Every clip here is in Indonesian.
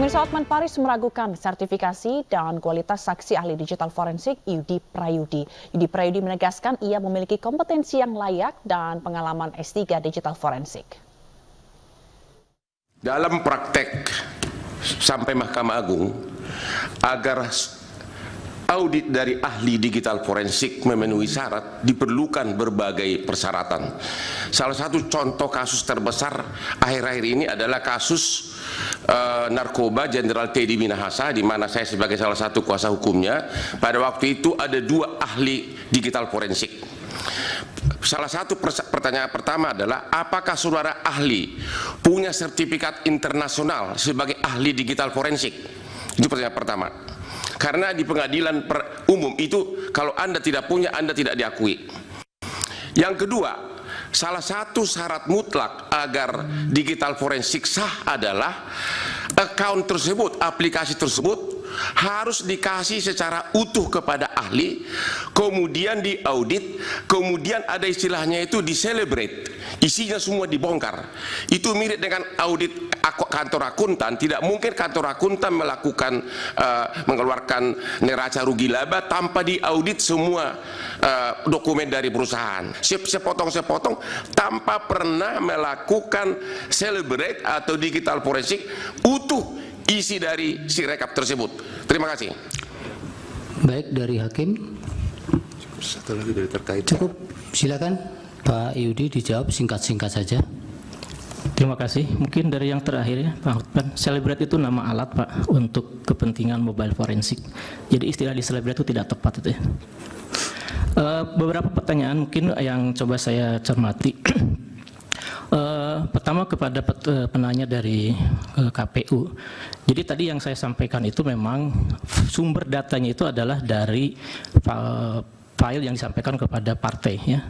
Pemirsa, Hotman Paris meragukan sertifikasi dan kualitas saksi ahli digital forensik Yudi Prayudi. Yudi Prayudi menegaskan ia memiliki kompetensi yang layak dan pengalaman S3 digital forensik. Dalam praktek sampai Mahkamah Agung, agar audit dari ahli digital forensik memenuhi syarat, diperlukan berbagai persyaratan. Salah satu contoh kasus terbesar akhir-akhir ini adalah kasus narkoba Jenderal Teddy Minahasa, di mana saya sebagai salah satu kuasa hukumnya. Pada waktu itu ada 2 ahli digital forensik. Salah satu pertanyaan pertama adalah, apakah saudara ahli punya sertifikat internasional sebagai ahli digital forensik? Itu pertanyaan pertama. Karena di pengadilan umum itu kalau Anda tidak punya, Anda tidak diakui. Yang kedua, salah satu syarat mutlak agar digital forensik sah adalah account tersebut, aplikasi tersebut harus dikasih secara utuh kepada ahli, kemudian diaudit, kemudian ada istilahnya itu di-celebrate, isinya semua dibongkar. Itu mirip dengan audit kantor akuntan. Tidak mungkin kantor akuntan melakukan mengeluarkan neraca rugi laba tanpa diaudit semua dokumen dari perusahaan, sepotong-sepotong, tanpa pernah melakukan celebrate atau digital forensik utuh isi dari si rekap tersebut. Terima kasih. Baik, dari Hakim. Satu lagi dari terkait. Cukup, silakan Pak Yudi dijawab singkat-singkat saja. Terima kasih. Mungkin dari yang terakhir ya, Pak Hotman. Celebrate itu nama alat, Pak, untuk kepentingan mobile forensik. Jadi istilah di celebrate itu tidak tepat itu ya. Beberapa pertanyaan mungkin yang coba saya cermati. Pertama kepada penanya dari KPU. Jadi tadi yang saya sampaikan itu memang sumber datanya itu adalah dari file yang disampaikan kepada partai ya.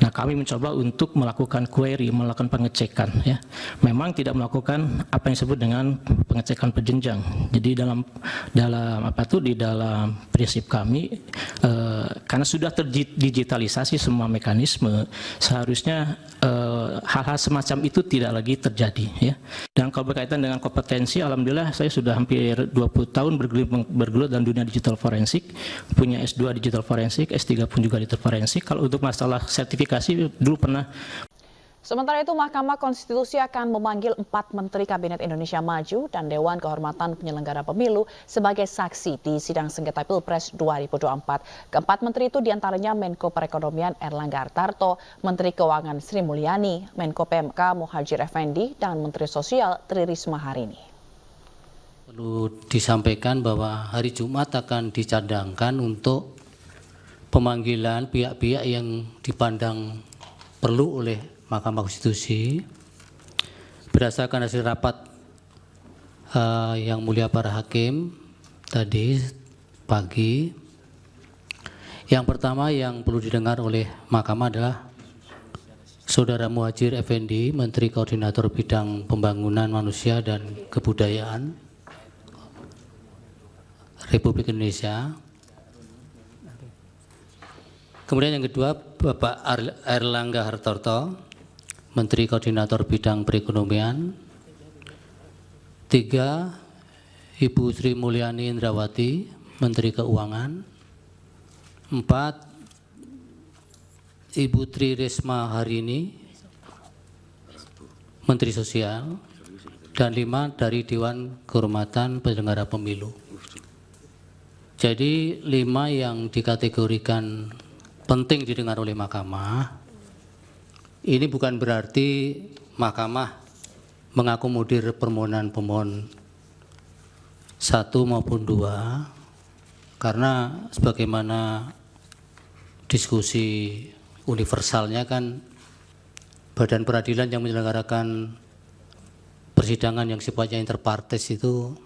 Nah, kami mencoba untuk melakukan query, melakukan pengecekan ya. Memang tidak melakukan apa yang disebut dengan pengecekan berjenjang. Jadi dalam di dalam prinsip kami karena sudah terdigitalisasi semua mekanisme, seharusnya hal-hal semacam itu tidak lagi terjadi ya. Dan kalau berkaitan dengan kompetensi, alhamdulillah saya sudah hampir 20 tahun bergelut dalam dunia digital forensik, punya S2 digital forensik, S3 pun juga digital forensik. Kalau untuk masalah sertifikasi dulu pernah. Sementara itu, Mahkamah Konstitusi akan memanggil 4 Menteri Kabinet Indonesia Maju dan Dewan Kehormatan Penyelenggara Pemilu sebagai saksi di sidang sengketa Pilpres 2024. Keempat menteri itu diantaranya Menko Perekonomian Erlangga Hartarto, Menteri Keuangan Sri Mulyani, Menko PMK Muhadjir Effendi, dan Menteri Sosial Tri Risma hari ini. Perlu disampaikan bahwa hari Jumat akan dicadangkan untuk pemanggilan pihak-pihak yang dipandang perlu oleh Mahkamah Konstitusi berdasarkan hasil rapat yang mulia para hakim tadi pagi. Yang pertama yang perlu didengar oleh Mahkamah adalah Saudara Muhadjir Effendi, Menteri Koordinator Bidang Pembangunan Manusia dan Kebudayaan Republik Indonesia. Kemudian yang kedua, Bapak Erlangga Hartarto, Menteri Koordinator Bidang Perekonomian. 3, Ibu Sri Mulyani Indrawati, Menteri Keuangan. 4, Ibu Tri Risma hari ini, Menteri Sosial. Dan 5 dari Dewan Kehormatan Penyelenggara Pemilu. Jadi 5 yang dikategorikan penting didengar oleh Mahkamah. Ini bukan berarti Mahkamah mengakomodir permohonan pemohon 1 maupun 2, karena sebagaimana diskusi universalnya kan badan peradilan yang menyelenggarakan persidangan yang sifatnya interpartes itu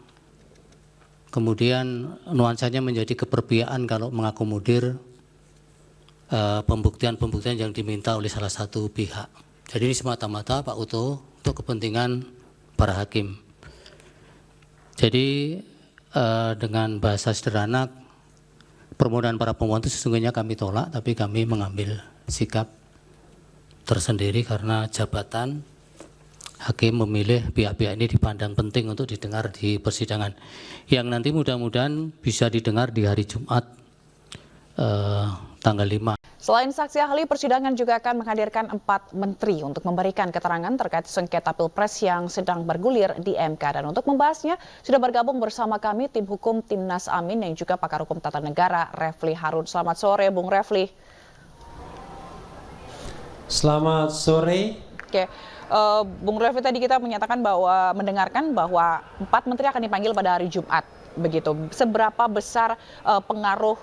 kemudian nuansanya menjadi keperbiaan kalau mengakomodir pembuktian-pembuktian yang diminta oleh salah satu pihak. Jadi ini semata-mata Pak Uto untuk kepentingan para hakim. Jadi dengan bahasa sederhana, permohonan para pemohon itu sesungguhnya kami tolak, tapi kami mengambil sikap tersendiri karena jabatan hakim memilih pihak-pihak ini dipandang penting untuk didengar di persidangan, yang nanti mudah-mudahan bisa didengar di hari Jumat tanggal 5. Selain saksi ahli, persidangan juga akan menghadirkan 4 menteri untuk memberikan keterangan terkait sengketa Pilpres yang sedang bergulir di MK. Dan untuk membahasnya, sudah bergabung bersama kami tim hukum Timnas Amin yang juga pakar hukum tata negara, Refli Harun. Selamat sore, Bung Refli. Selamat sore. Oke, Bung Refli, tadi kita mendengarkan bahwa 4 menteri akan dipanggil pada hari Jumat. Begitu. Seberapa besar pengaruh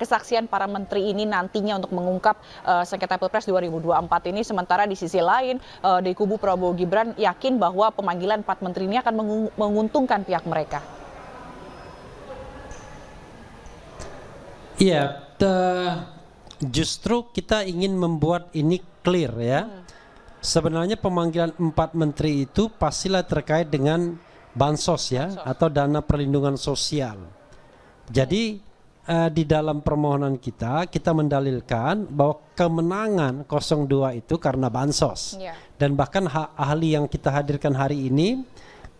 kesaksian para menteri ini nantinya untuk mengungkap sengketa Pilpres 2024 ini, sementara di sisi lain di kubu Prabowo Gibran yakin bahwa pemanggilan 4 menteri ini akan menguntungkan pihak mereka? Iya, justru kita ingin membuat ini clear ya. Sebenarnya pemanggilan 4 menteri itu pastilah terkait dengan bansos ya, atau dana perlindungan sosial. Jadi di dalam permohonan kita mendalilkan bahwa kemenangan 02 itu karena bansos. Dan bahkan ahli yang kita hadirkan hari ini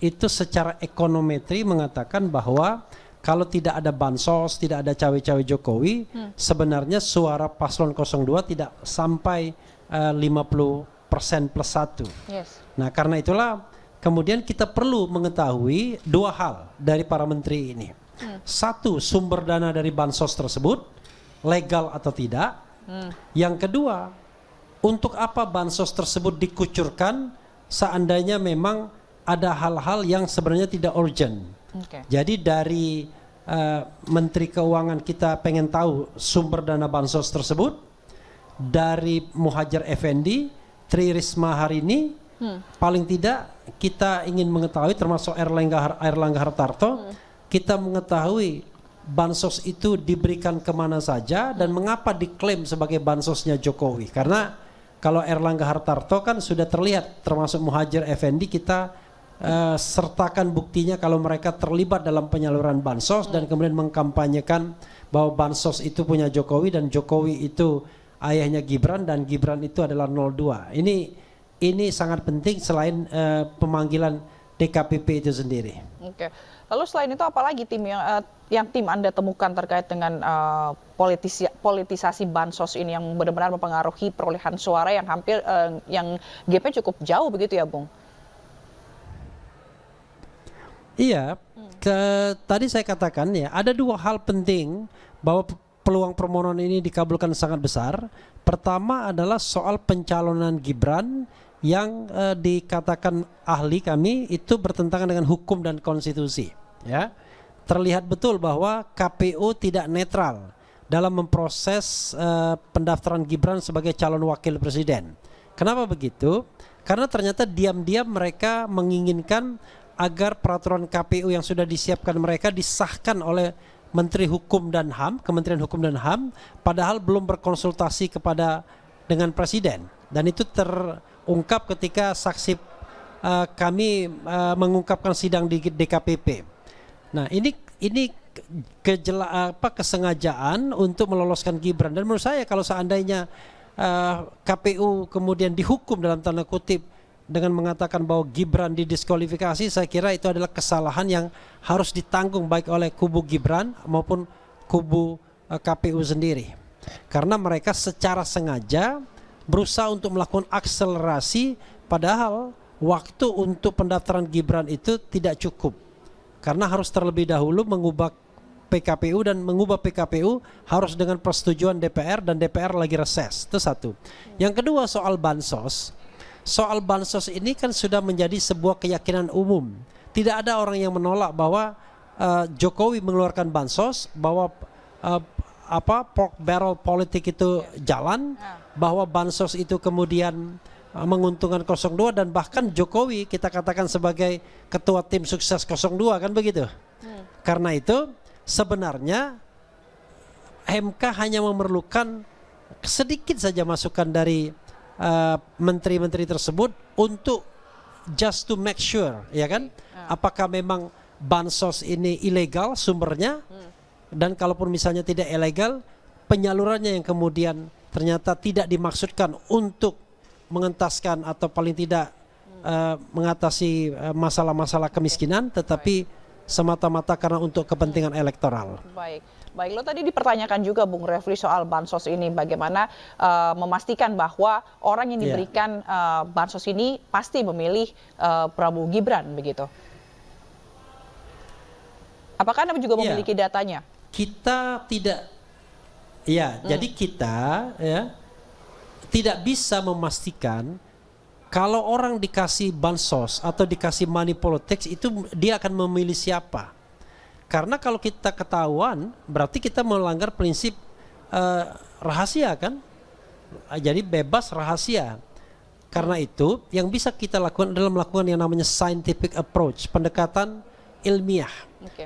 itu secara ekonometri mengatakan bahwa kalau tidak ada bansos, tidak ada cawe-cawe Jokowi, sebenarnya suara paslon 02 tidak sampai 50% plus 1. Nah, karena itulah kemudian kita perlu mengetahui 2 hal dari para menteri ini. Satu, sumber dana dari bansos tersebut legal atau tidak. Yang kedua, untuk apa bansos tersebut dikucurkan seandainya memang ada hal-hal yang sebenarnya tidak urgent. Jadi dari Menteri Keuangan kita pengen tahu sumber dana bansos tersebut. Dari Muhadjir Effendi, Tri Risma hari ini, paling tidak kita ingin mengetahui, termasuk Airlangga Hartarto, kita mengetahui bansos itu diberikan kemana saja dan mengapa diklaim sebagai bansosnya Jokowi. Karena kalau Airlangga Hartarto kan sudah terlihat, termasuk Muhadjir Effendi, kita sertakan buktinya kalau mereka terlibat dalam penyaluran bansos dan kemudian mengkampanyekan bahwa bansos itu punya Jokowi dan Jokowi itu ayahnya Gibran dan Gibran itu adalah 02. Ini sangat penting selain pemanggilan DKPP itu sendiri. Oke. Lalu selain itu apalagi tim yang tim Anda temukan terkait dengan politisasi bansos ini yang benar-benar mempengaruhi perolehan suara yang hampir yang gap-nya cukup jauh begitu ya, Bung? Iya, tadi saya katakan ya ada 2 hal penting bahwa peluang permohonan ini dikabulkan sangat besar. Pertama adalah soal pencalonan Gibran yang dikatakan ahli kami itu bertentangan dengan hukum dan konstitusi. Ya, terlihat betul bahwa KPU tidak netral dalam memproses pendaftaran Gibran sebagai calon wakil presiden. Kenapa begitu? Karena ternyata diam-diam mereka menginginkan agar peraturan KPU yang sudah disiapkan mereka disahkan oleh Menteri Hukum dan HAM, Kementerian Hukum dan HAM, padahal belum berkonsultasi dengan Presiden. Dan itu terungkap ketika saksi kami mengungkapkan sidang di DKPP. Nah, ini kesengajaan untuk meloloskan Gibran. Dan menurut saya kalau seandainya KPU kemudian dihukum dalam tanda kutip dengan mengatakan bahwa Gibran didiskualifikasi, saya kira itu adalah kesalahan yang harus ditanggung baik oleh kubu Gibran maupun kubu KPU sendiri. Karena mereka secara sengaja berusaha untuk melakukan akselerasi padahal waktu untuk pendaftaran Gibran itu tidak cukup. Karena harus terlebih dahulu mengubah PKPU dan mengubah PKPU harus dengan persetujuan DPR dan DPR lagi reses. Itu satu. Yang kedua soal bansos. Soal bansos ini kan sudah menjadi sebuah keyakinan umum. Tidak ada orang yang menolak bahwa Jokowi mengeluarkan bansos, bahwa pork barrel politik itu jalan, bahwa bansos itu kemudian menguntungkan 02 dan bahkan Jokowi kita katakan sebagai ketua tim sukses 02 kan begitu. Karena itu sebenarnya MK hanya memerlukan sedikit saja masukan dari menteri-menteri tersebut untuk just to make sure, ya kan, apakah memang bansos ini ilegal sumbernya, dan kalaupun misalnya tidak ilegal, penyalurannya yang kemudian ternyata tidak dimaksudkan untuk mengentaskan atau paling tidak mengatasi masalah-masalah kemiskinan, tetapi semata-mata karena untuk kepentingan elektoral. Baik, lo tadi dipertanyakan juga Bung Refli soal bansos ini, bagaimana memastikan bahwa orang yang diberikan bansos ini pasti memilih Prabowo Gibran begitu. Apakah Anda juga memiliki datanya? Kita tidak, jadi kita tidak bisa memastikan kalau orang dikasih bansos atau dikasih money politics itu dia akan memilih siapa. Karena kalau kita ketahuan berarti kita melanggar prinsip rahasia kan. Jadi bebas rahasia. Karena itu yang bisa kita lakukan adalah melakukan yang namanya scientific approach, pendekatan ilmiah.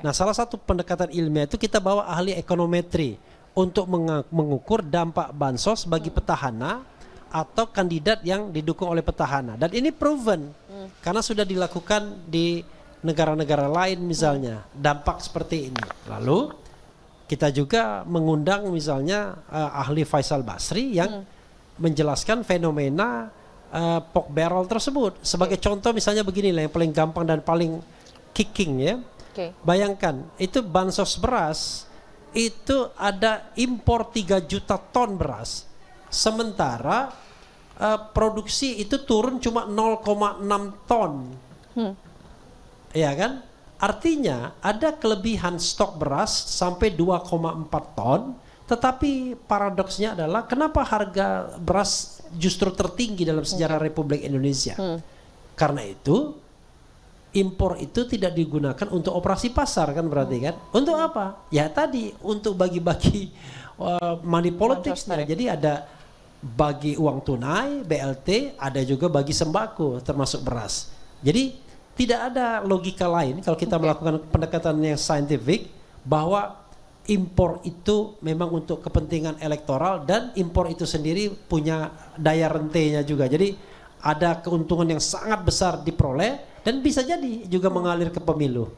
Nah, salah satu pendekatan ilmiah itu kita bawa ahli ekonometri untuk mengukur dampak bansos bagi petahana atau kandidat yang didukung oleh petahana. Dan ini proven karena sudah dilakukan di negara-negara lain misalnya dampak seperti ini. Lalu kita juga mengundang misalnya ahli Faisal Basri yang menjelaskan fenomena pork barrel tersebut. Sebagai contoh misalnya begini lah yang paling gampang dan paling kicking ya. Bayangkan itu bansos beras itu ada impor 3 juta ton beras. Sementara produksi itu turun cuma 0,6 ton. Ya kan? Artinya ada kelebihan stok beras sampai 2,4 ton. Tetapi paradoksnya adalah kenapa harga beras justru tertinggi dalam sejarah Republik Indonesia? Karena itu impor itu tidak digunakan untuk operasi pasar kan berarti kan? Untuk apa? Ya tadi untuk bagi-bagi money politicsnya. Jadi ada bagi uang tunai, BLT, ada juga bagi sembako termasuk beras. Jadi tidak ada logika lain kalau kita melakukan pendekatan yang saintifik bahwa impor itu memang untuk kepentingan elektoral dan impor itu sendiri punya daya rentenya juga. Jadi ada keuntungan yang sangat besar diperoleh dan bisa jadi juga mengalir ke pemilu.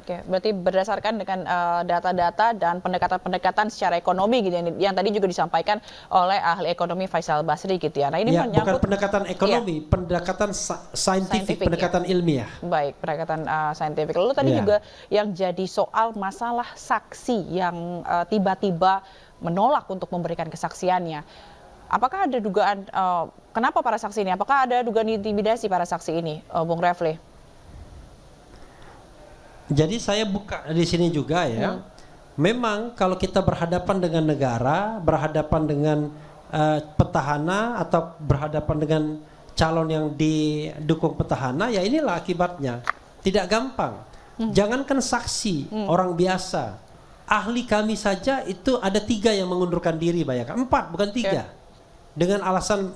Berarti berdasarkan dengan data-data dan pendekatan-pendekatan secara ekonomi gitu yang tadi juga disampaikan oleh ahli ekonomi Faisal Basri gitu ya. Nah, ini bukan pendekatan ekonomi, pendekatan saintifik, pendekatan ilmiah. Baik, pendekatan saintifik. Lalu tadi juga yang jadi soal masalah saksi yang tiba-tiba menolak untuk memberikan kesaksiannya. Apakah ada dugaan kenapa para saksi ini? Apakah ada dugaan intimidasi para saksi ini, Bung Refli? Jadi saya buka di sini juga ya. Memang kalau kita berhadapan dengan negara, berhadapan dengan petahana atau berhadapan dengan calon yang didukung petahana, ya inilah akibatnya. Tidak gampang. Jangankan saksi, orang biasa. Ahli kami saja itu ada 3 yang mengundurkan diri, bayangkan. 4 bukan 3. Dengan alasan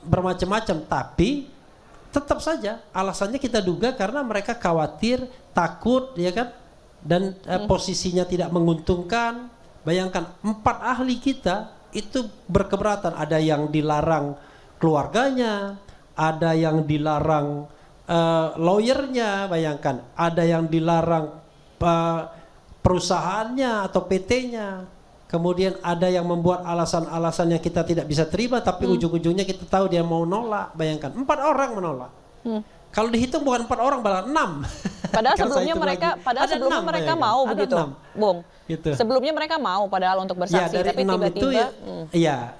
bermacam-macam, tapi tetap saja alasannya kita duga karena mereka khawatir, takut, ya kan, dan posisinya tidak menguntungkan. Bayangkan 4 ahli kita itu berkeberatan. Ada yang dilarang keluarganya, ada yang dilarang lawyernya, bayangkan, ada yang dilarang perusahaannya atau PT-nya. Kemudian ada yang membuat alasan-alasan yang kita tidak bisa terima, tapi ujung-ujungnya kita tahu dia mau nolak. Bayangkan 4 orang menolak. Kalau dihitung bukan 4 orang, malah 6. Padahal sebelumnya mereka mau begitu, Bung. Gitu. Sebelumnya mereka mau padahal untuk bersaksi, dari tapi 6 tiba-tiba itu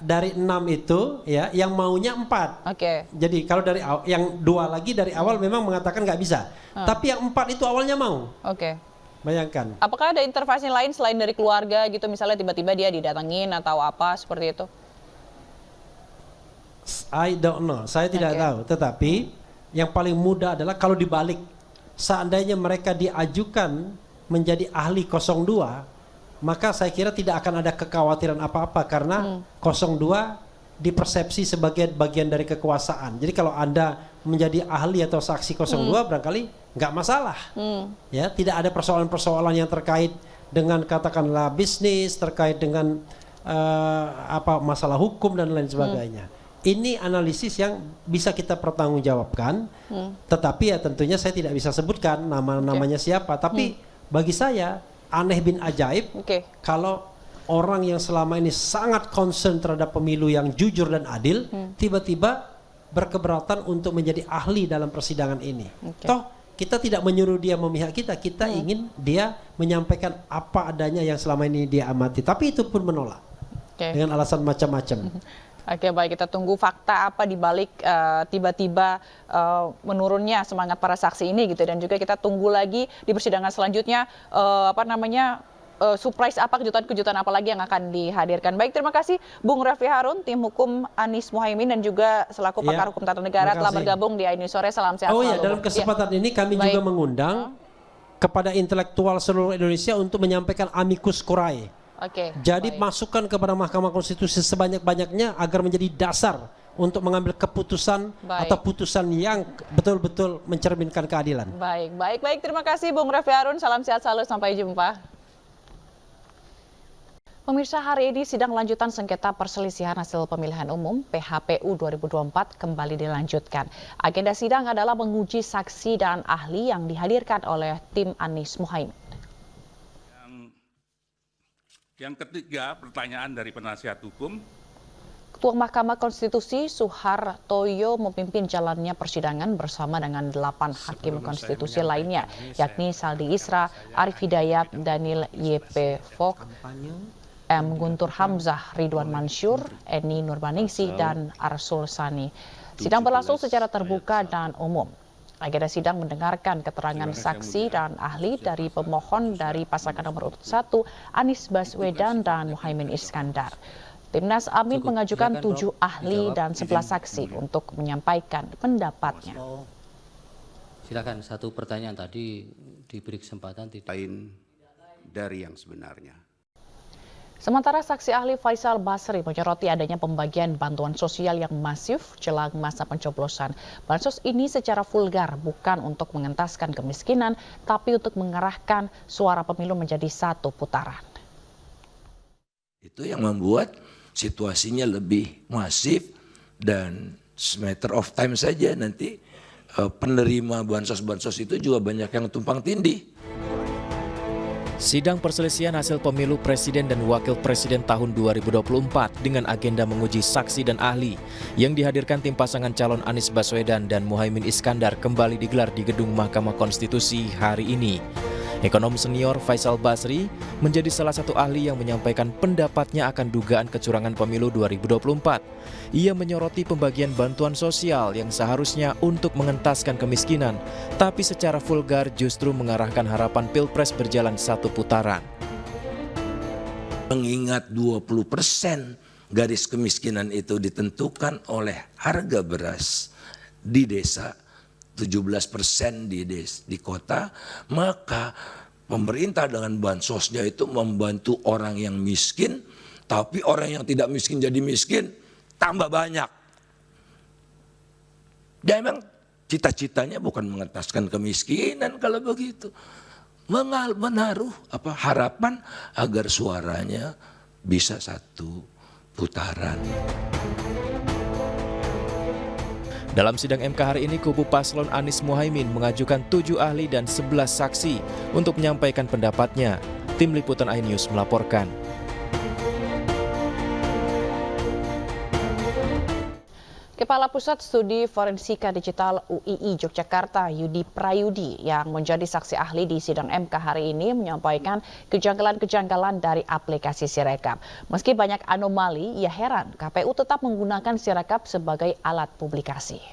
dari 6 itu ya yang maunya 4. Jadi kalau dari yang 2 lagi dari awal memang mengatakan nggak bisa. Tapi yang 4 itu awalnya mau. Bayangkan. Apakah ada intervensi lain selain dari keluarga gitu, misalnya tiba-tiba dia didatengin atau apa seperti itu? I don't know, saya tidak tahu. Tetapi yang paling mudah adalah kalau dibalik, seandainya mereka diajukan menjadi ahli 02, maka saya kira tidak akan ada kekhawatiran apa-apa karena 02 dipersepsi sebagai bagian dari kekuasaan. Jadi kalau Anda menjadi ahli atau saksi 02 barangkali nggak masalah. Ya, tidak ada persoalan-persoalan yang terkait dengan katakanlah bisnis, terkait dengan masalah hukum dan lain sebagainya. Ini analisis yang bisa kita pertanggungjawabkan. Tetapi ya tentunya saya tidak bisa sebutkan nama-namanya siapa, tapi bagi saya aneh bin ajaib kalau orang yang selama ini sangat concern terhadap pemilu yang jujur dan adil tiba-tiba berkeberatan untuk menjadi ahli dalam persidangan ini. Oke. Toh kita tidak menyuruh dia memihak kita, kita ingin dia menyampaikan apa adanya yang selama ini dia amati. Tapi itu pun menolak Oke. dengan alasan macam-macam. Oke, baik, kita tunggu fakta apa di balik tiba-tiba menurunnya semangat para saksi ini gitu, dan juga kita tunggu lagi di persidangan selanjutnya surprise apa, kejutan-kejutan apa lagi yang akan dihadirkan. Baik, terima kasih Bung Refli Harun, tim hukum Anies Muhaimin dan juga selaku pakar hukum tata negara telah bergabung di Aini Sore. Salam sehat selalu. Oh iya, dalam kesempatan ini kami juga mengundang kepada intelektual seluruh Indonesia untuk menyampaikan amicus curiae. Oke. Jadi masukan kepada Mahkamah Konstitusi sebanyak-banyaknya agar menjadi dasar untuk mengambil keputusan atau putusan yang betul-betul mencerminkan keadilan. Baik. Terima kasih Bung Refli Harun. Salam sehat selalu. Sampai jumpa. Pemirsa, hari ini sidang lanjutan sengketa perselisihan hasil pemilihan umum PHPU 2024 kembali dilanjutkan. Agenda sidang adalah menguji saksi dan ahli yang dihadirkan oleh tim Anies Muhaimin. Yang ketiga, pertanyaan dari penasihat hukum. Ketua Mahkamah Konstitusi Suhartoyo memimpin jalannya persidangan bersama dengan 8 hakim konstitusi lainnya, yakni Saldi Isra, Arif Hidayat, Daniel Y.P. Fok, M. Guntur Hamzah, Ridwan Mansur, Eni Nurbaningsih, dan Arsul Sani. Sidang berlangsung secara terbuka dan umum. Agenda sidang mendengarkan keterangan saksi dan ahli dari pemohon dari pasangan nomor urut 1, Anies Baswedan dan Muhaimin Iskandar. Timnas Amin mengajukan 7 ahli dan 11 saksi untuk menyampaikan pendapatnya. Silakan, satu pertanyaan tadi diberi kesempatan tidak. Lain dari yang sebenarnya. Sementara saksi ahli Faisal Basri menyoroti adanya pembagian bantuan sosial yang masif jelang masa pencoblosan. Bansos ini secara vulgar bukan untuk mengentaskan kemiskinan, tapi untuk mengarahkan suara pemilu menjadi satu putaran. Itu yang membuat situasinya lebih masif dan matter of time saja nanti penerima bansos-bansos itu juga banyak yang tumpang tindih. Sidang perselisihan hasil pemilu presiden dan wakil presiden tahun 2024 dengan agenda menguji saksi dan ahli yang dihadirkan tim pasangan calon Anies Baswedan dan Muhaimin Iskandar kembali digelar di Gedung Mahkamah Konstitusi hari ini. Ekonom senior Faisal Basri menjadi salah satu ahli yang menyampaikan pendapatnya akan dugaan kecurangan pemilu 2024. Ia menyoroti pembagian bantuan sosial yang seharusnya untuk mengentaskan kemiskinan, tapi secara vulgar justru mengarahkan harapan Pilpres berjalan satu putaran. Mengingat 20% garis kemiskinan itu ditentukan oleh harga beras di desa, 17% di kota, maka pemerintah dengan bansosnya itu membantu orang yang miskin, tapi orang yang tidak miskin jadi miskin, tambah banyak. Dia memang cita-citanya bukan mengentaskan kemiskinan kalau begitu. Menaruh harapan agar suaranya bisa satu putaran. Dalam sidang MK hari ini, kubu paslon Anies Muhaimin mengajukan 7 ahli dan 11 saksi untuk menyampaikan pendapatnya. Tim Liputan iNews melaporkan. Kepala Pusat Studi Forensika Digital UII Yogyakarta, Yudi Prayudi, yang menjadi saksi ahli di sidang MK hari ini menyampaikan kejanggalan-kejanggalan dari aplikasi Sirekap. Meski banyak anomali, ia heran KPU tetap menggunakan Sirekap sebagai alat publikasi.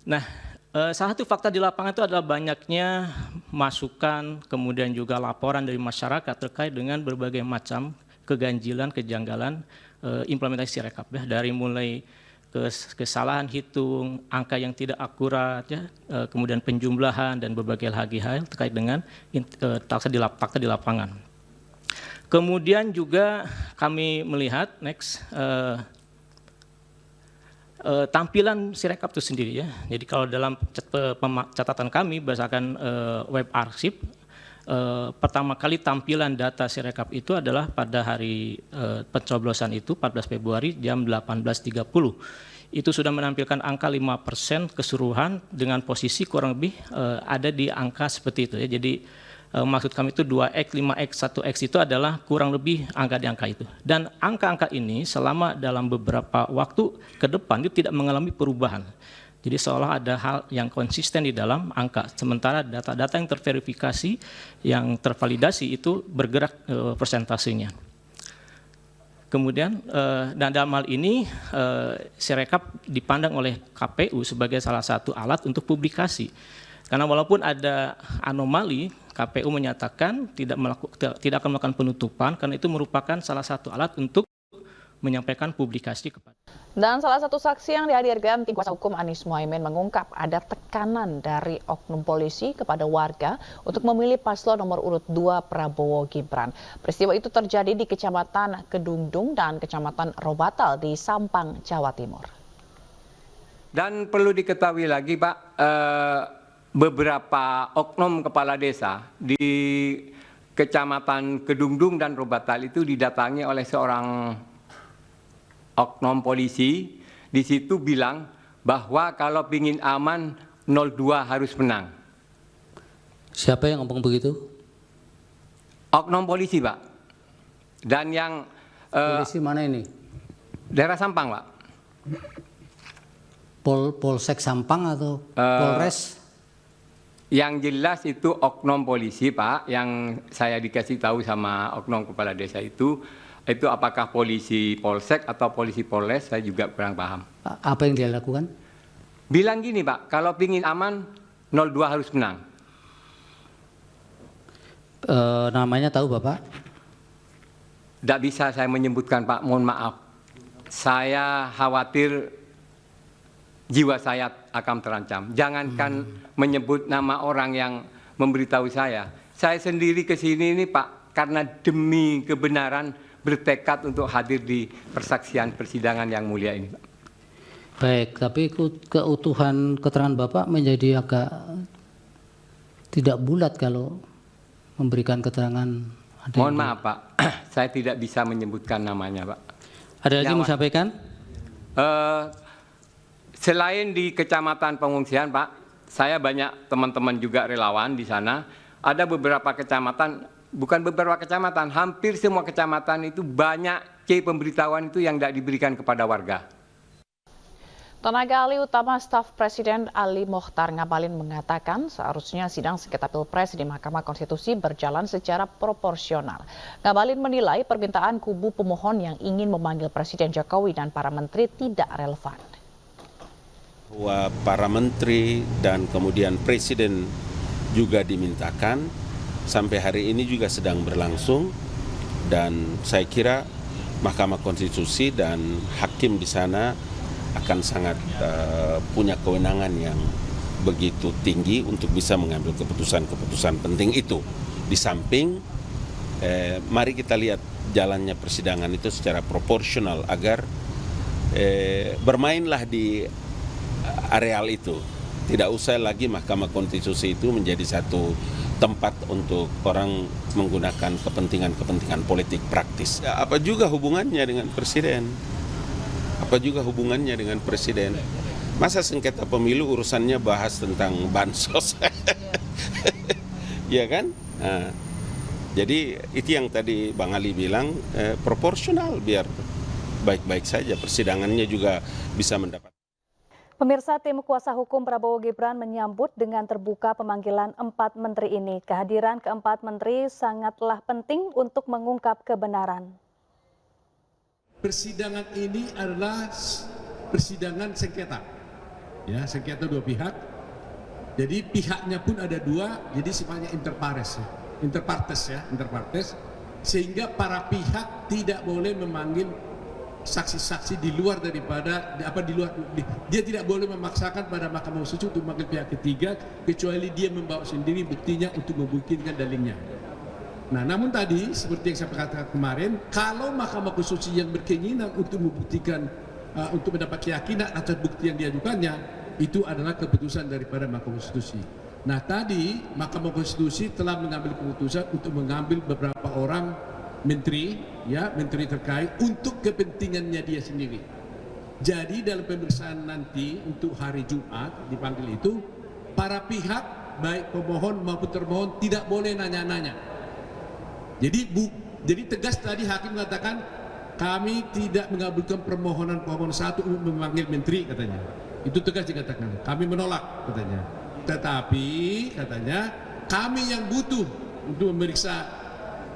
Nah, salah satu fakta di lapangan itu adalah banyaknya masukan, kemudian juga laporan dari masyarakat terkait dengan berbagai macam keganjilan, kejanggalan implementasi Sirekap, ya, dari mulai kesalahan hitung, angka yang tidak akurat, ya, kemudian penjumlahan dan berbagai lagi hal terkait dengan fakta di lapangan. Kemudian juga kami melihat tampilan Sirekap itu sendiri, ya. Jadi kalau dalam catatan kami berdasarkan web arsip, pertama kali tampilan data Sirekap itu adalah pada hari pencoblosan itu 14 Februari jam 18.30. Itu sudah menampilkan angka 5% keseluruhan dengan posisi kurang lebih ada di angka seperti itu, ya. Jadi maksud kami itu 2X, 5X, 1X itu adalah kurang lebih angka di angka itu. Dan angka-angka ini selama dalam beberapa waktu ke depan itu tidak mengalami perubahan. Jadi seolah ada hal yang konsisten di dalam angka, sementara data-data yang terverifikasi, yang tervalidasi itu bergerak persentasenya. Kemudian, dan dalam hal ini, Sirekap dipandang oleh KPU sebagai salah satu alat untuk publikasi. Karena walaupun ada anomali, KPU menyatakan tidak akan melakukan penutupan, karena itu merupakan salah satu alat untuk menyampaikan publikasi kepada. Dan salah satu saksi yang dihadirkan tim kuasa hukum Anies Mohaimin mengungkap ada tekanan dari oknum polisi kepada warga untuk memilih paslon nomor urut 2 Prabowo Gibran. Peristiwa itu terjadi di Kecamatan Kedungdung dan Kecamatan Robatal di Sampang, Jawa Timur. Dan perlu diketahui lagi Pak, beberapa oknum kepala desa di Kecamatan Kedungdung dan Robatal itu didatangi oleh seorang oknum polisi, di situ bilang bahwa kalau ingin aman 02 harus menang. Siapa yang ngomong begitu? Oknum polisi Pak. Dan yang Polisi mana ini? daerah Sampang Pak. Polsek Sampang atau Polres? Yang jelas itu oknum polisi Pak, yang saya dikasih tahu sama oknum kepala desa itu apakah polisi polsek atau polisi polres, saya juga kurang paham. Apa yang dia lakukan? Bilang gini Pak, kalau ingin aman 02 harus menang. Namanya tahu Bapak? Tidak bisa saya menyebutkan Pak, mohon maaf. Saya khawatir jiwa saya akan terancam. Jangankan menyebut nama orang yang memberitahu saya. Saya sendiri ke sini ini Pak, karena demi kebenaran bertekad untuk hadir di persaksian persidangan yang mulia ini. Baik, tapi keutuhan keterangan Bapak menjadi agak tidak bulat kalau memberikan keterangan. Mohon maaf Pak, saya tidak bisa menyebutkan namanya Pak. Ada lagi mau sampaikan? Selain di Kecamatan Pengungsian Pak, saya banyak teman-teman juga relawan di sana. Ada beberapa kecamatan, bukan beberapa kecamatan, hampir semua kecamatan itu banyak pemberitahuan itu yang tidak diberikan kepada warga. Tenaga ahli utama staf Presiden Ali Mokhtar Ngabalin mengatakan seharusnya sidang sengketa Pilpres di Mahkamah Konstitusi berjalan secara proporsional. Ngabalin menilai permintaan kubu pemohon yang ingin memanggil Presiden Jokowi dan para menteri tidak relevan. Bahwa para menteri dan kemudian Presiden juga dimintakan, sampai hari ini juga sedang berlangsung, dan saya kira Mahkamah Konstitusi dan hakim di sana akan sangat punya kewenangan yang begitu tinggi untuk bisa mengambil keputusan-keputusan penting itu. Di samping, mari kita lihat jalannya persidangan itu secara proporsional agar bermainlah di areal itu. Tidak usah lagi Mahkamah Konstitusi itu menjadi satu tempat untuk orang menggunakan kepentingan-kepentingan politik praktis. Apa juga hubungannya dengan Presiden? Apa juga hubungannya dengan Presiden? Masa sengketa pemilu urusannya bahas tentang bansos? Ya kan? Nah, jadi itu yang tadi Bang Ali bilang, proporsional biar baik-baik saja. Persidangannya juga bisa mendapat. Pemirsa, tim kuasa hukum Prabowo Gibran menyambut dengan terbuka pemanggilan 4 menteri ini. Kehadiran keempat menteri sangatlah penting untuk mengungkap kebenaran. Persidangan ini adalah persidangan sengketa, ya, sengketa dua pihak. Jadi pihaknya pun ada dua, jadi sifatnya interpartes, sehingga para pihak tidak boleh memanggil saksi-saksi di luar daripada dia tidak boleh memaksakan pada Mahkamah Konstitusi untuk memanggil pihak ketiga kecuali dia membawa sendiri buktinya untuk membuktikan dalilnya. Nah, namun tadi seperti yang saya katakan kemarin, kalau Mahkamah Konstitusi yang berkeinginan untuk membuktikan untuk mendapat keyakinan atas bukti yang diajukannya, itu adalah keputusan daripada Mahkamah Konstitusi. Nah, tadi Mahkamah Konstitusi telah mengambil keputusan untuk mengambil beberapa orang menteri, ya, menteri terkait untuk kepentingannya dia sendiri. Jadi dalam pemeriksaan nanti untuk hari Jumat dipanggil itu, para pihak baik pemohon maupun termohon tidak boleh nanya-nanya. Jadi tegas tadi hakim mengatakan kami tidak mengabulkan permohonan pemohon 1 untuk memanggil menteri katanya. Itu tegas dikatakan. Kami menolak katanya. Tetapi katanya kami yang butuh untuk memeriksa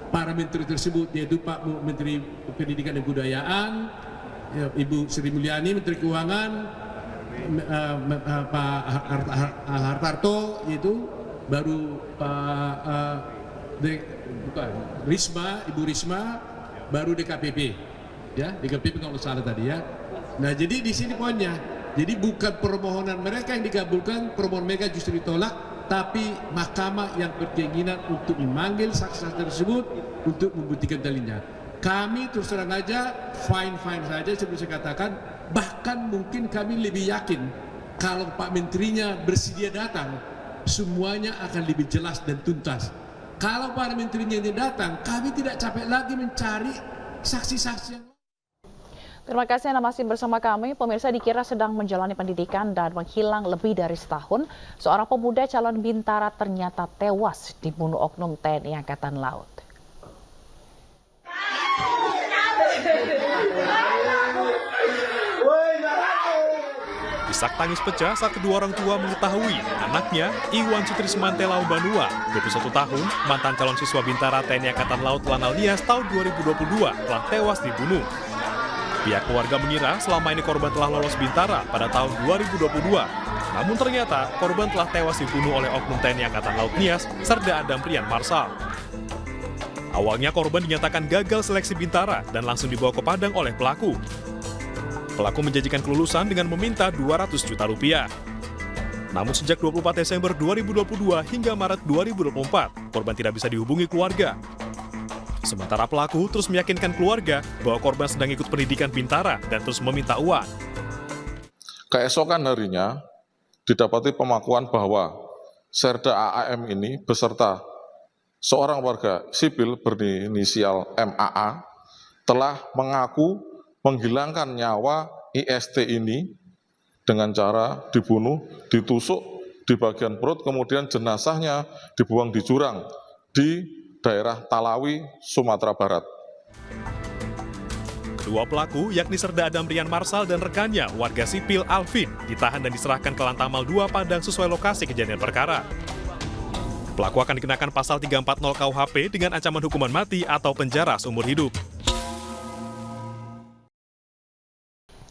para menteri tersebut, yaitu Pak Menteri Pendidikan dan Kebudayaan, Ibu Sri Mulyani Menteri Keuangan, Pak Hartarto, yaitu baru Risma, Ibu Risma, baru DKPP, ya DKPP kalau salah tadi ya. Nah jadi di sini poinnya, jadi bukan permohonan mereka yang dikabulkan, permohonan mereka justru ditolak, tapi mahkamah yang berkeinginan untuk memanggil saksi-saksi tersebut untuk membuktikan dalilnya. Kami terus terang aja fine saja seperti saya katakan, bahkan mungkin kami lebih yakin kalau Pak Menterinya bersedia datang, semuanya akan lebih jelas dan tuntas. Kalau para menterinya tidak datang, kami tidak capek lagi mencari saksi-saksi yang. Terima kasih Anda masih bersama kami. Pemirsa, dikira sedang menjalani pendidikan dan menghilang lebih dari setahun, seorang pemuda calon bintara ternyata tewas dibunuh oknum TNI Angkatan Laut. Isak tangis pecah saat kedua orang tua mengetahui anaknya, Iwan Sutrismante Laubanua, 21 tahun, mantan calon siswa bintara TNI Angkatan Laut Lanal Nias tahun 2022, telah tewas dibunuh. Pihak keluarga mengira selama ini korban telah lolos bintara pada tahun 2022. Namun ternyata korban telah tewas dibunuh oleh oknum TNI Angkatan Laut Nias, Serda Adam Prian Marsal. Awalnya korban dinyatakan gagal seleksi bintara dan langsung dibawa ke Padang oleh pelaku. Pelaku menjanjikan kelulusan dengan meminta 200 juta rupiah. Namun sejak 24 Desember 2022 hingga Maret 2024, korban tidak bisa dihubungi keluarga. Sementara pelaku terus meyakinkan keluarga bahwa korban sedang ikut pendidikan bintara dan terus meminta uang. Keesokan harinya didapati pengakuan bahwa Serda AAM ini beserta seorang warga sipil berinisial MAA telah mengaku menghilangkan nyawa IST ini dengan cara dibunuh, ditusuk di bagian perut, kemudian jenazahnya dibuang di jurang di daerah Talawi, Sumatera Barat. Kedua pelaku, yakni Serda Adam Prian Marsal dan rekannya, warga sipil Alvin, ditahan dan diserahkan ke Lantamal 2 Padang sesuai lokasi kejadian perkara. Pelaku akan dikenakan pasal 340 KUHP dengan ancaman hukuman mati atau penjara seumur hidup.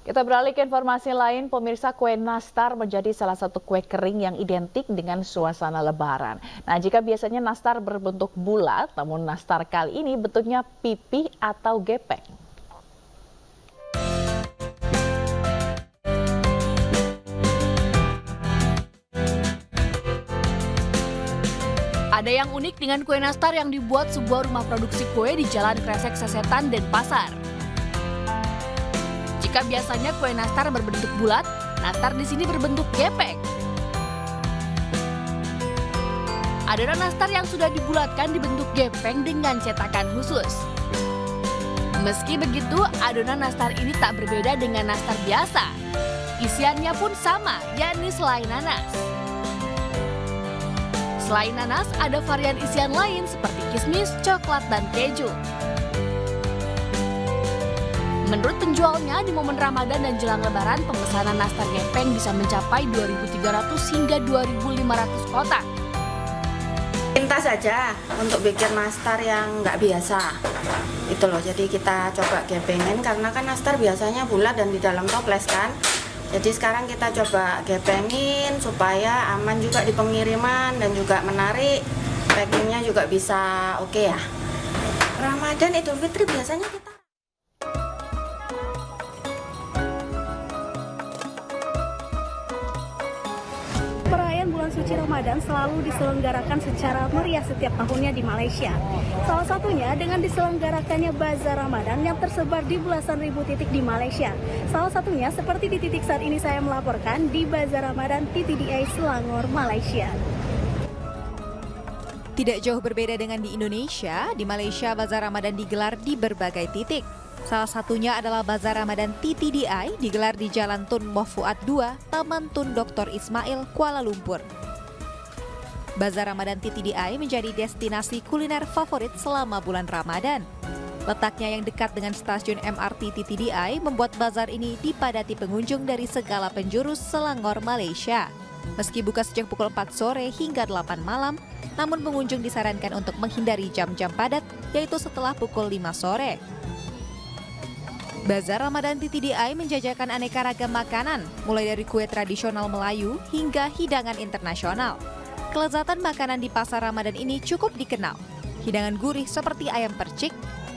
Kita beralih ke informasi lain, pemirsa, kue nastar menjadi salah satu kue kering yang identik dengan suasana Lebaran. Nah, jika biasanya nastar berbentuk bulat, namun nastar kali ini bentuknya pipih atau gepeng. Ada yang unik dengan kue nastar yang dibuat sebuah rumah produksi kue di Jalan Kresek Sesetan, Denpasar. Jika biasanya kue nastar berbentuk bulat, nastar di sini berbentuk gepeng. Adonan nastar yang sudah dibulatkan dibentuk gepeng dengan cetakan khusus. Meski begitu, adonan nastar ini tak berbeda dengan nastar biasa. Isiannya pun sama, yakni selai nanas. Selain nanas, ada varian isian lain seperti kismis, coklat, dan keju. Menurut penjualnya, di momen Ramadan dan jelang Lebaran, pemesanan nastar gepeng bisa mencapai 2.300 hingga 2.500 kotak. Pintas saja untuk bikin nastar yang nggak biasa. Itu loh, jadi kita coba gepengin karena kan nastar biasanya bulat dan di dalam toples kan. Jadi sekarang kita coba gepengin supaya aman juga di pengiriman dan juga menarik. Packingnya juga bisa oke ya. Ramadan, Idul Fitri biasanya kita suci Ramadan selalu diselenggarakan secara meriah setiap tahunnya di Malaysia. Salah satunya dengan diselenggarakannya Bazar Ramadan yang tersebar di belasan ribu titik di Malaysia. Salah satunya seperti di titik saat ini saya melaporkan di Bazar Ramadan TTDI Selangor, Malaysia. Tidak jauh berbeda dengan di Indonesia, di Malaysia Bazar Ramadan digelar di berbagai titik. Salah satunya adalah Bazar Ramadan TTDI digelar di Jalan Tun Moh Fuad 2, Taman Tun Dr. Ismail, Kuala Lumpur. Bazar Ramadan TTDI menjadi destinasi kuliner favorit selama bulan Ramadan. Letaknya yang dekat dengan stasiun MRT TTDI membuat bazar ini dipadati pengunjung dari segala penjuru Selangor, Malaysia. Meski buka sejak pukul 4 sore hingga 8 malam, namun pengunjung disarankan untuk menghindari jam-jam padat, yaitu setelah pukul 5 sore. Bazar Ramadan TTDI menjajakan aneka ragam makanan, mulai dari kue tradisional Melayu hingga hidangan internasional. Kelezatan makanan di pasar Ramadan ini cukup dikenal. Hidangan gurih seperti ayam percik,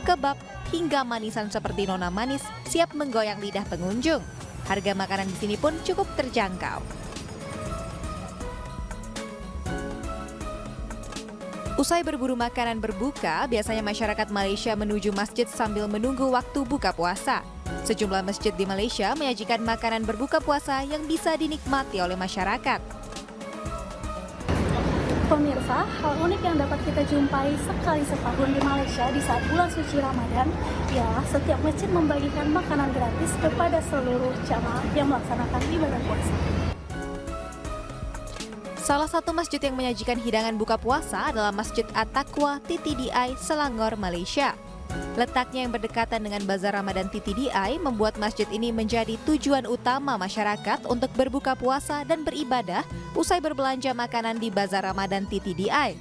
kebab, hingga manisan seperti nona manis siap menggoyang lidah pengunjung. Harga makanan di sini pun cukup terjangkau. Usai berburu makanan berbuka, biasanya masyarakat Malaysia menuju masjid sambil menunggu waktu buka puasa. Sejumlah masjid di Malaysia menyajikan makanan berbuka puasa yang bisa dinikmati oleh masyarakat. Pemirsa, hal unik yang dapat kita jumpai sekali setahun di Malaysia di saat bulan suci Ramadan ialah setiap masjid membagikan makanan gratis kepada seluruh jamaah yang melaksanakan ibadah puasa. Salah satu masjid yang menyajikan hidangan buka puasa adalah Masjid At-Taqwa TTDI Selangor, Malaysia. Letaknya yang berdekatan dengan Bazar Ramadan TTDI membuat masjid ini menjadi tujuan utama masyarakat untuk berbuka puasa dan beribadah usai berbelanja makanan di Bazar Ramadan TTDI.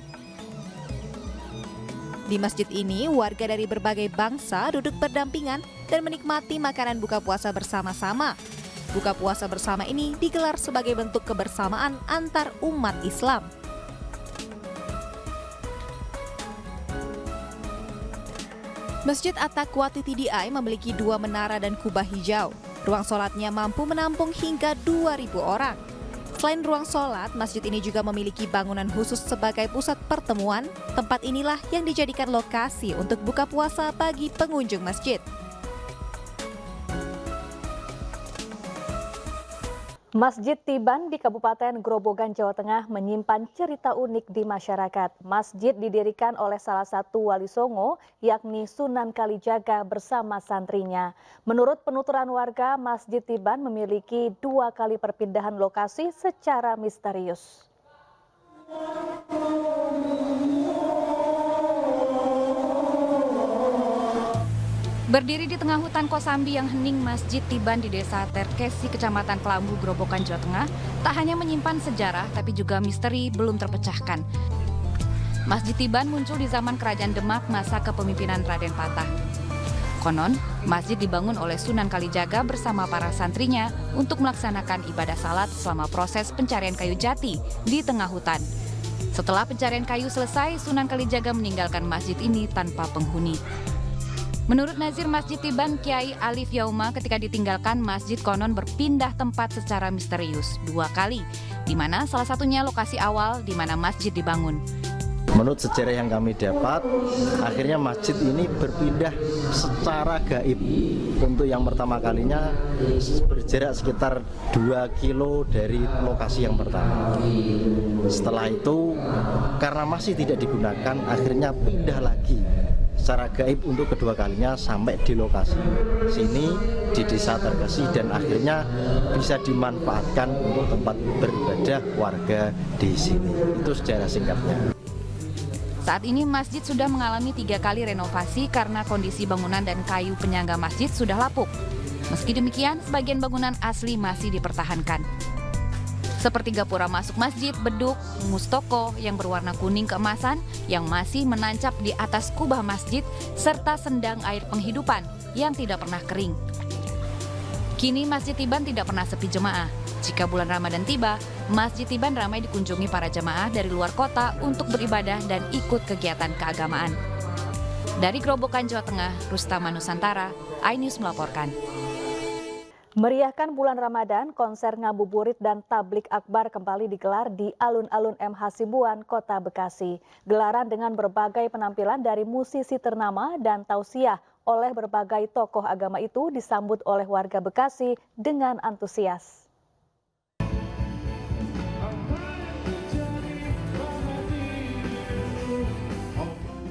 Di masjid ini, warga dari berbagai bangsa duduk berdampingan dan menikmati makanan buka puasa bersama-sama. Buka puasa bersama ini digelar sebagai bentuk kebersamaan antar umat Islam. Masjid At-Taqwa TTDI memiliki 2 menara dan kubah hijau. Ruang sholatnya mampu menampung hingga 2.000 orang. Selain ruang sholat, masjid ini juga memiliki bangunan khusus sebagai pusat pertemuan. Tempat inilah yang dijadikan lokasi untuk buka puasa bagi pengunjung masjid. Masjid Tiban di Kabupaten Grobogan, Jawa Tengah menyimpan cerita unik di masyarakat. Masjid didirikan oleh salah satu wali Songo, yakni Sunan Kalijaga bersama santrinya. Menurut penuturan warga, Masjid Tiban memiliki 2 kali perpindahan lokasi secara misterius. Berdiri di tengah hutan Kosambi yang hening, Masjid Tiban di Desa Terkesi, Kecamatan Kelambu, Grobogan, Jawa Tengah, tak hanya menyimpan sejarah, tapi juga misteri belum terpecahkan. Masjid Tiban muncul di zaman Kerajaan Demak masa kepemimpinan Raden Patah. Konon, masjid dibangun oleh Sunan Kalijaga bersama para santrinya untuk melaksanakan ibadah salat selama proses pencarian kayu jati di tengah hutan. Setelah pencarian kayu selesai, Sunan Kalijaga meninggalkan masjid ini tanpa penghuni. Menurut Nazir Masjid Tiban, Kiai Alif Yauma, ketika ditinggalkan, masjid konon berpindah tempat secara misterius 2 kali, di mana salah satunya lokasi awal di mana masjid dibangun. Menurut sejarah yang kami dapat, akhirnya masjid ini berpindah secara gaib. Untuk yang pertama kalinya berjarak sekitar 2 kilo dari lokasi yang pertama. Setelah itu, karena masih tidak digunakan, akhirnya pindah lagi secara gaib untuk kedua kalinya sampai di lokasi sini di Desa Terkesi, dan akhirnya bisa dimanfaatkan untuk tempat beribadah warga di sini. Itu sejarah singkatnya. Saat ini masjid sudah mengalami 3 kali renovasi karena kondisi bangunan dan kayu penyangga masjid sudah lapuk. Meski demikian, sebagian bangunan asli masih dipertahankan. Seperti gapura masuk masjid, beduk, mustoko yang berwarna kuning keemasan yang masih menancap di atas kubah masjid, serta sendang air penghidupan yang tidak pernah kering. Kini Masjid Tiban tidak pernah sepi jemaah. Jika bulan Ramadan tiba, Masjid Tiban ramai dikunjungi para jemaah dari luar kota untuk beribadah dan ikut kegiatan keagamaan. Dari Grobogan, Jawa Tengah, Rustama Nusantara, iNews melaporkan. Meriahkan bulan Ramadan, konser ngabuburit dan tablik akbar kembali digelar di alun-alun M. Hasibuan, Kota Bekasi. Gelaran dengan berbagai penampilan dari musisi ternama dan tausiah oleh berbagai tokoh agama itu disambut oleh warga Bekasi dengan antusias.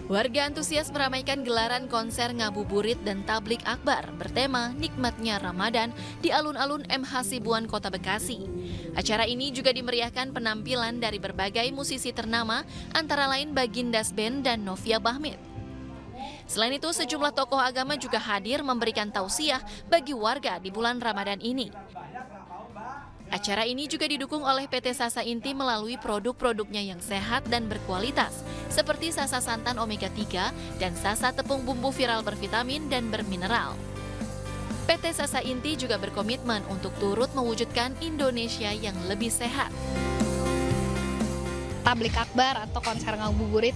Warga antusias meramaikan gelaran konser ngabuburit dan tablik akbar bertema Nikmatnya Ramadan di alun-alun M. Hasibuan, Kota Bekasi. Acara ini juga dimeriahkan penampilan dari berbagai musisi ternama, antara lain Bagindas Band dan Novia Bahmit. Selain itu, sejumlah tokoh agama juga hadir memberikan tausiah bagi warga di bulan Ramadan ini. Acara ini juga didukung oleh PT Sasa Inti melalui produk-produknya yang sehat dan berkualitas, seperti Sasa Santan Omega 3 dan Sasa Tepung Bumbu Viral bervitamin dan bermineral. PT Sasa Inti juga berkomitmen untuk turut mewujudkan Indonesia yang lebih sehat. Tablik akbar atau konser ngabuburit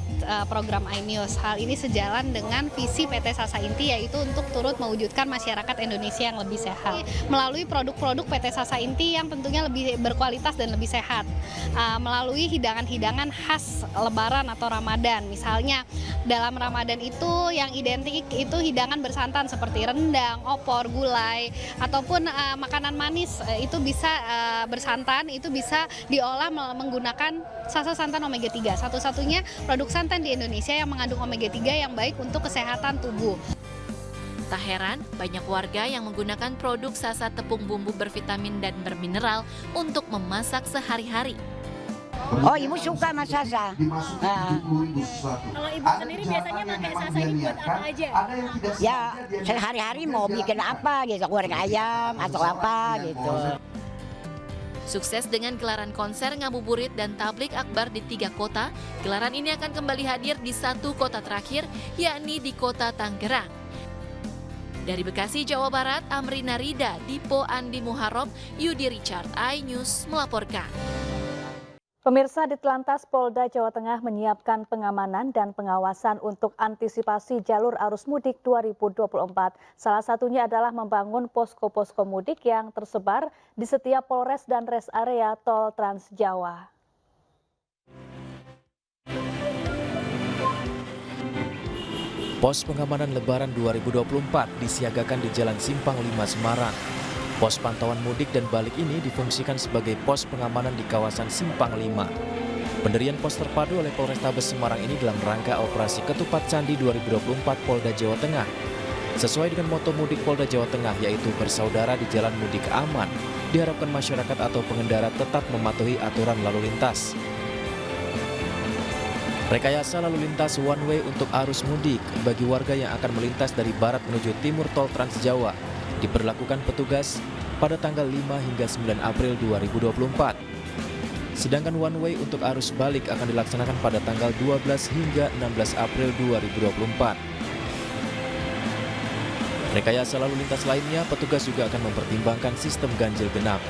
program iNews. Hal ini sejalan dengan visi PT Sasa Inti, yaitu untuk turut mewujudkan masyarakat Indonesia yang lebih sehat. Melalui produk-produk PT Sasa Inti yang tentunya lebih berkualitas dan lebih sehat. Melalui hidangan-hidangan khas Lebaran atau Ramadan. Misalnya dalam Ramadan itu yang identik itu hidangan bersantan seperti rendang, opor, gulai, ataupun makanan manis itu bisa bersantan, itu bisa diolah menggunakan Sasa Santan Omega 3, satu-satunya produk santan di Indonesia yang mengandung Omega 3 yang baik untuk kesehatan tubuh. Tak heran, banyak warga yang menggunakan produk Sasa Tepung Bumbu bervitamin dan bermineral untuk memasak sehari-hari. Oh, ibu suka sama Sasa. Kalau ibu sendiri biasanya pakai Sasa ini buat apa aja? Ya, sehari-hari mau bikin apa gitu, goreng ayam atau apa gitu. Sukses dengan gelaran konser ngabuburit dan tablik akbar di 3 kota, gelaran ini akan kembali hadir di 1 kota terakhir, yakni di Kota Tangerang. Dari Bekasi, Jawa Barat, Amrina Rida, Dipo Andi Muharram, Yudi Richard, iNews melaporkan. Pemirsa, Ditlantas Polda Jawa Tengah menyiapkan pengamanan dan pengawasan untuk antisipasi jalur arus mudik 2024. Salah satunya adalah membangun posko-posko mudik yang tersebar di setiap Polres dan rest area tol Trans Jawa. Pos pengamanan Lebaran 2024 disiagakan di Jalan Simpang 5 Semarang. Pos pantauan mudik dan balik ini difungsikan sebagai pos pengamanan di kawasan Simpang 5. Pendirian pos terpadu oleh Polrestabes Semarang ini dalam rangka operasi Ketupat Candi 2024 Polda Jawa Tengah. Sesuai dengan moto mudik Polda Jawa Tengah, yaitu bersaudara di jalan mudik aman, diharapkan masyarakat atau pengendara tetap mematuhi aturan lalu lintas. Rekayasa lalu lintas one way untuk arus mudik bagi warga yang akan melintas dari barat menuju timur tol Trans Jawa diberlakukan petugas pada tanggal 5 hingga 9 April 2024. Sedangkan one way untuk arus balik akan dilaksanakan pada tanggal 12 hingga 16 April 2024. Rekayasa lalu lintas lainnya, petugas juga akan mempertimbangkan sistem ganjil genap.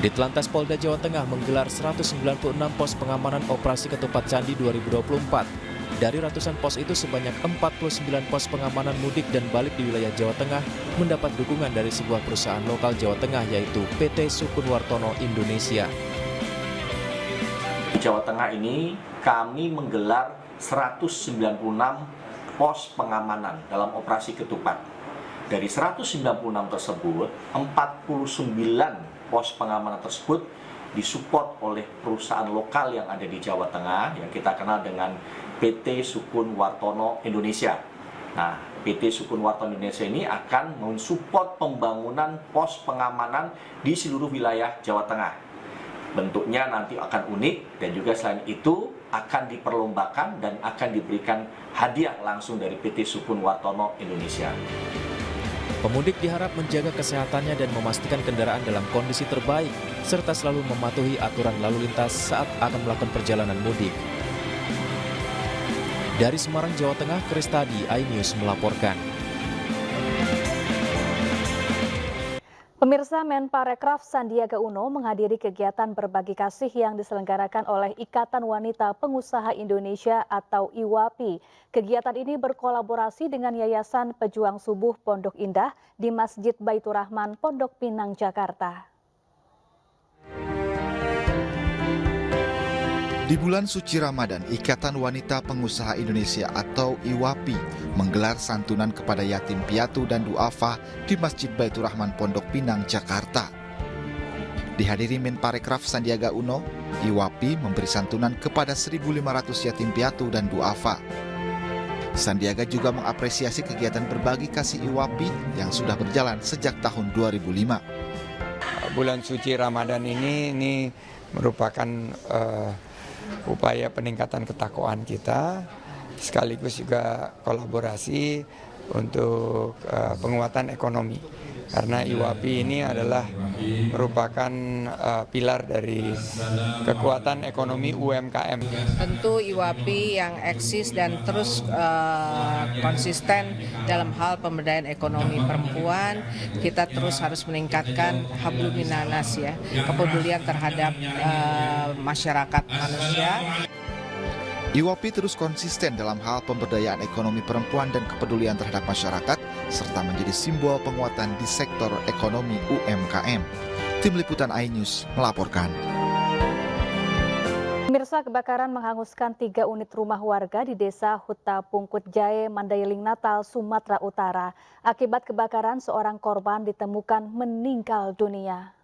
Ditlantas Polda Jawa Tengah menggelar 196 pos pengamanan operasi Ketupat Candi 2024. Dari ratusan pos itu, sebanyak 49 pos pengamanan mudik dan balik di wilayah Jawa Tengah mendapat dukungan dari sebuah perusahaan lokal Jawa Tengah, yaitu PT Sukun Wartono Indonesia. Di Jawa Tengah ini kami menggelar 196 pos pengamanan dalam operasi Ketupat. Dari 196 tersebut, 49 pos pengamanan tersebut disupport oleh perusahaan lokal yang ada di Jawa Tengah yang kita kenal dengan PT Sukun Wartono Indonesia. Nah, PT Sukun Wartono Indonesia ini akan mensupport pembangunan pos pengamanan di seluruh wilayah Jawa Tengah. Bentuknya nanti akan unik dan juga selain itu akan diperlombakan dan akan diberikan hadiah langsung dari PT Sukun Wartono Indonesia. Pemudik diharap menjaga kesehatannya dan memastikan kendaraan dalam kondisi terbaik, serta selalu mematuhi aturan lalu lintas saat akan melakukan perjalanan mudik. Dari Semarang, Jawa Tengah, Kristadi, iNews melaporkan. Pemirsa, Menparekraf Sandiaga Uno menghadiri kegiatan berbagi kasih yang diselenggarakan oleh Ikatan Wanita Pengusaha Indonesia atau IWAPI. Kegiatan ini berkolaborasi dengan Yayasan Pejuang Subuh Pondok Indah di Masjid Baitur Rahman, Pondok Pinang, Jakarta. Di bulan suci Ramadan, Ikatan Wanita Pengusaha Indonesia atau IWAPI menggelar santunan kepada yatim piatu dan duafa di Masjid Baitur Rahman Pondok Pinang, Jakarta. Dihadiri Menparekraf Sandiaga Uno, IWAPI memberi santunan kepada 1.500 yatim piatu dan duafa. Sandiaga juga mengapresiasi kegiatan berbagi kasih IWAPI yang sudah berjalan sejak tahun 2005. Bulan suci Ramadan ini merupakan upaya peningkatan ketakwaan kita, sekaligus juga kolaborasi untuk penguatan ekonomi. Karena IWAPI ini adalah merupakan pilar dari kekuatan ekonomi UMKM. Tentu IWAPI yang eksis dan terus konsisten dalam hal pemberdayaan ekonomi perempuan, kita terus harus meningkatkan hablum minanas ya, kepedulian terhadap masyarakat manusia. IWAPI terus konsisten dalam hal pemberdayaan ekonomi perempuan dan kepedulian terhadap masyarakat, serta menjadi simbol penguatan di sektor ekonomi UMKM. Tim Liputan iNews melaporkan. Pemirsa, kebakaran menghanguskan 3 unit rumah warga di Desa Huta Pungkut Jae, Mandailing Natal, Sumatera Utara. Akibat kebakaran, seorang korban ditemukan meninggal dunia.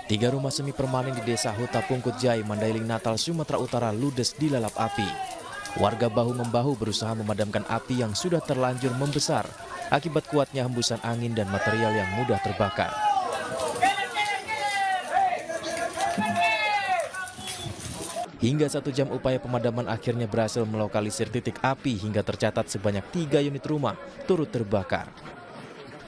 Tiga rumah semi permanen di Desa Huta Pungkut Jae, Mandailing Natal, Sumatera Utara ludes dilalap api. Warga bahu-membahu berusaha memadamkan api yang sudah terlanjur membesar akibat kuatnya hembusan angin dan material yang mudah terbakar. Hingga 1 jam upaya pemadaman akhirnya berhasil melokalisir titik api hingga tercatat sebanyak 3 unit rumah turut terbakar.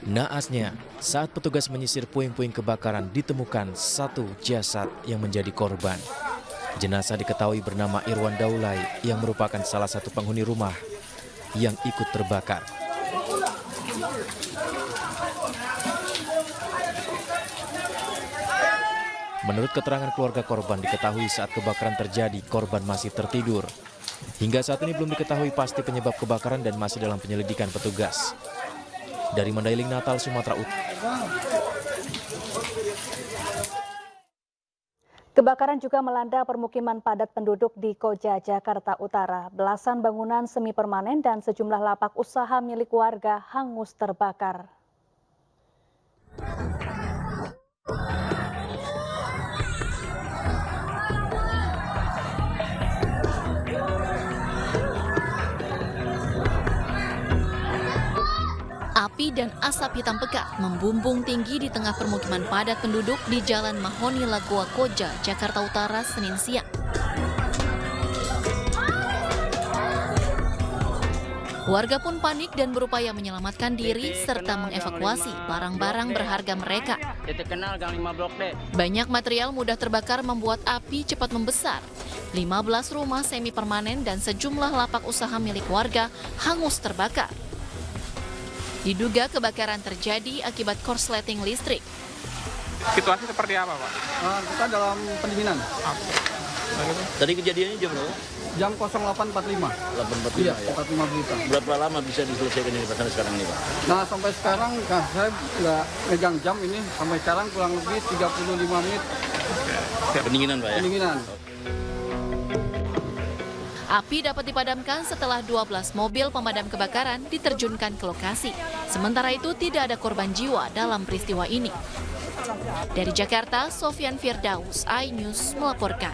Naasnya, saat petugas menyisir puing-puing kebakaran ditemukan 1 jasad yang menjadi korban. Jenazah diketahui bernama Irwan Daulay yang merupakan salah satu penghuni rumah yang ikut terbakar. Menurut keterangan keluarga korban, diketahui saat kebakaran terjadi, korban masih tertidur. Hingga saat ini belum diketahui pasti penyebab kebakaran dan masih dalam penyelidikan petugas. Dari Mandailing Natal, Sumatera Utara. Kebakaran juga melanda permukiman padat penduduk di Koja, Jakarta Utara. Belasan bangunan semi permanen dan sejumlah lapak usaha milik warga hangus terbakar. Api dan asap hitam pekat membumbung tinggi di tengah permukiman padat penduduk di Jalan Mahoni Lagoa Koja, Jakarta Utara, Senin siang. Warga pun panik dan berupaya menyelamatkan diri serta mengevakuasi barang-barang berharga mereka. Banyak material mudah terbakar membuat api cepat membesar. 15 rumah semi permanen dan sejumlah lapak usaha milik warga hangus terbakar. Diduga kebakaran terjadi akibat korsleting listrik. Situasi seperti apa, Pak? Kita dalam pendinginan. Tadi kejadiannya jam berapa? Jam 08.45. 8.45 iya, ya? 45 berita. Berapa lama bisa diselesaikan ini sampai sekarang ini, Pak? Nah, sampai sekarang saya nggak megang jam ini. Sampai sekarang kurang lebih 35 menit. Pendinginan, Pak ya? Pendinginan. Api dapat dipadamkan setelah 12 mobil pemadam kebakaran diterjunkan ke lokasi. Sementara itu tidak ada korban jiwa dalam peristiwa ini. Dari Jakarta, Sofyan Firdaus, iNews melaporkan.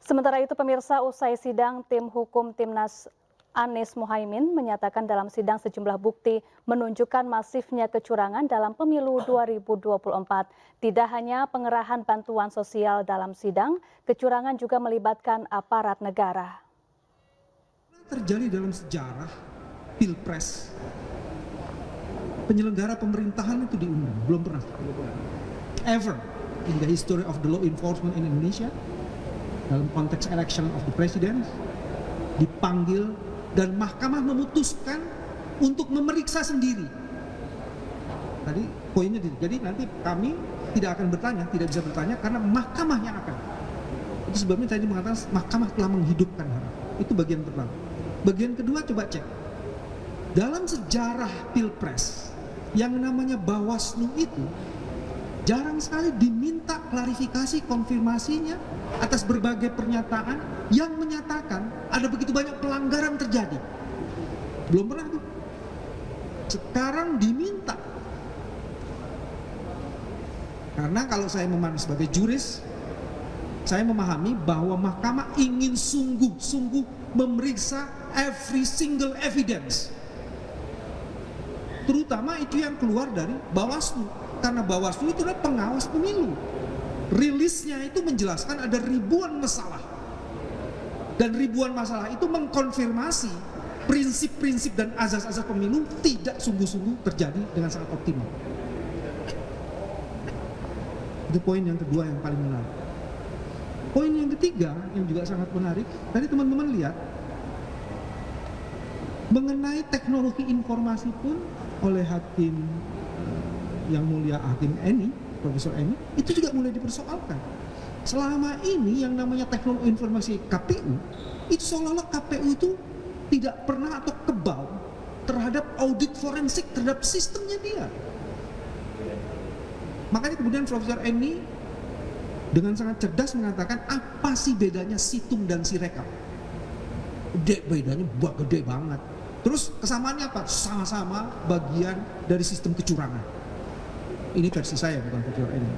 Sementara itu pemirsa, usai sidang, tim hukum Timnas Anies Mohaimin menyatakan dalam sidang sejumlah bukti menunjukkan masifnya kecurangan dalam pemilu 2024. Tidak hanya pengerahan bantuan sosial dalam sidang, kecurangan juga melibatkan aparat negara. Terjadi dalam sejarah Pilpres, penyelenggara pemerintahan itu diundang, belum pernah. Ever in the history of the law enforcement in Indonesia, dalam konteks election of the president, dipanggil dan mahkamah memutuskan untuk memeriksa sendiri. Tadi poinnya, jadi nanti kami tidak akan bertanya, tidak bisa bertanya karena mahkamah yang akan. Itu sebabnya tadi mengatakan mahkamah telah menghidupkan hak. Itu bagian pertama. Bagian kedua, coba cek. Dalam sejarah Pilpres, yang namanya Bawaslu itu jarang sekali diminta klarifikasi konfirmasinya atas berbagai pernyataan yang menyatakan ada begitu banyak pelanggaran terjadi. Belum pernah tuh. Sekarang diminta. Karena kalau saya memahami sebagai juris, saya memahami bahwa mahkamah ingin sungguh-sungguh memeriksa every single evidence. Terutama itu yang keluar dari Bawaslu. Karena Bawaslu itu adalah pengawas pemilu. Rilisnya itu menjelaskan ada ribuan masalah. Dan ribuan masalah itu mengkonfirmasi prinsip-prinsip dan azas-azas pemilu tidak sungguh-sungguh terjadi dengan sangat optimal. Itu poin yang kedua yang paling menarik. Poin yang ketiga yang juga sangat menarik, tadi teman-teman lihat mengenai teknologi informasi pun oleh hakim yang mulia Hakim Eni, Profesor Eni, itu juga mulai dipersoalkan. Selama ini yang namanya teknologi informasi KPU, itu seolah-olah KPU itu tidak pernah atau kebal terhadap audit forensik terhadap sistemnya dia. Makanya kemudian Profesor Eni dengan sangat cerdas mengatakan apa sih bedanya situng dan sirekap. Bedanya gede banget. Terus kesamaannya apa? Sama-sama bagian dari sistem kecurangan. Ini versi saya, bukan Profesor Eni.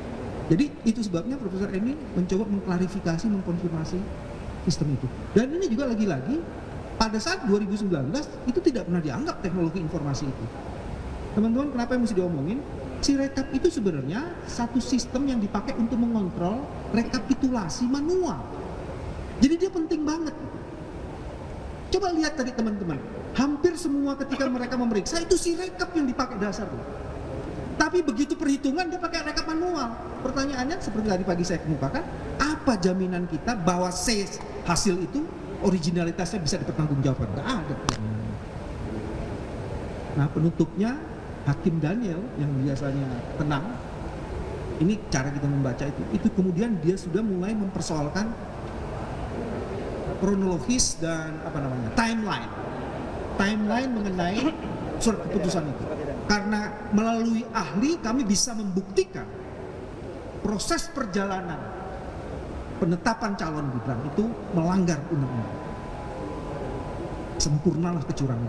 Jadi itu sebabnya Profesor Eni mencoba mengklarifikasi, mengkonfirmasi sistem itu. Dan ini juga lagi-lagi pada saat 2019 itu tidak pernah dianggap teknologi informasi itu. Teman-teman, kenapa yang mesti diomongin? Sirekap itu sebenarnya satu sistem yang dipakai untuk mengontrol rekapitulasi manual. Jadi dia penting banget. Coba lihat tadi teman-teman, hampir semua ketika mereka memeriksa itu sirekap yang dipakai dasarnya. Tapi begitu perhitungan dia pakai rekap manual. Pertanyaannya seperti tadi pagi saya kemukakan, apa jaminan kita bahwa hasil itu originalitasnya bisa dipertanggungjawabkan? Nggak ada. Nah, penutupnya Hakim Daniel yang biasanya tenang, ini cara kita membaca itu kemudian dia sudah mulai mempersoalkan kronologis dan timeline mengenai surat keputusan itu. Karena melalui ahli kami bisa membuktikan proses perjalanan penetapan calon Gibran itu melanggar undang-undang. Sempurnalah kecurangan.